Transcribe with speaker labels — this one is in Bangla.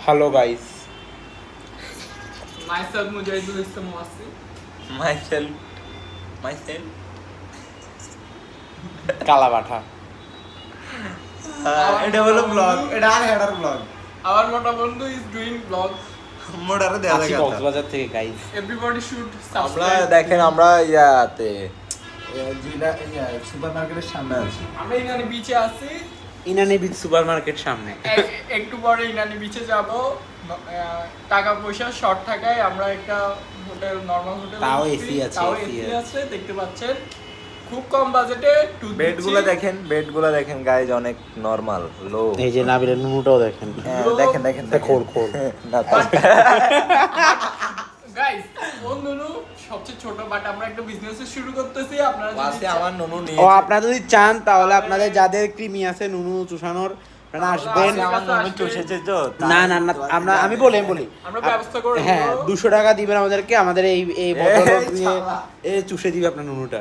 Speaker 1: Hello guys.
Speaker 2: Myself Mujahidul Islam Wasi.
Speaker 3: Myself.
Speaker 1: কালাবাঠা।
Speaker 3: এটা হলো ব্লগ, এটা আর হেডার blog.
Speaker 2: Our Mota Bandhu is doing vlog.
Speaker 3: মোটারে দেয়া
Speaker 1: আছি
Speaker 3: যায়
Speaker 1: কক্সবাজার থেকে গাইস।
Speaker 2: Everybody should
Speaker 3: আমরা
Speaker 2: subscribe.
Speaker 3: দেখেন আমরা ইয়াতে জিলা সুপারমার্কেটের সামনে আছি।
Speaker 2: আমরা ইনানি বিচে আছি।
Speaker 1: ইনানি বিচ সুপারমার্কেট সামনে।
Speaker 2: একটু পরে ইনানি বিচে যাব। টাকা পয়সা শর্ট থাকায় আমরা একটা হোটেল নরমাল হোটেল
Speaker 1: তাও AC আছে,
Speaker 2: তাও
Speaker 1: AC
Speaker 2: AC আছে দেখতে পাচ্ছেন। খুব কম বাজেটে
Speaker 3: বেডগুলো দেখেন গাইজ অনেক নরমাল লো।
Speaker 1: এই যে নাবিলের নুনুটাও দেখেন।
Speaker 3: দেখেন
Speaker 1: খোল খোল।
Speaker 3: না
Speaker 2: গাইস কোন নুনু সবচেয়ে ছোট বাট আমরা একটা বিজনেস শুরু করতেছি আপনারা
Speaker 3: ওয়াসে আমার নুনু নিয়ে
Speaker 1: ও আপনারা যদি চান তাহলে আপনাদের যাদের কৃমি আছে নুনু চুষানোর আপনারা আসবেন।
Speaker 3: আমার নুনু চুষেছে তো।
Speaker 1: না আমি বলি
Speaker 2: আমরা ব্যবস্থা করে
Speaker 1: হ্যাঁ
Speaker 2: দেব।
Speaker 1: 200 টাকা দিবেন আমাদেরকে, আমাদের এই বোতল দিয়ে চুষে দিবে আপনার নুনুটা।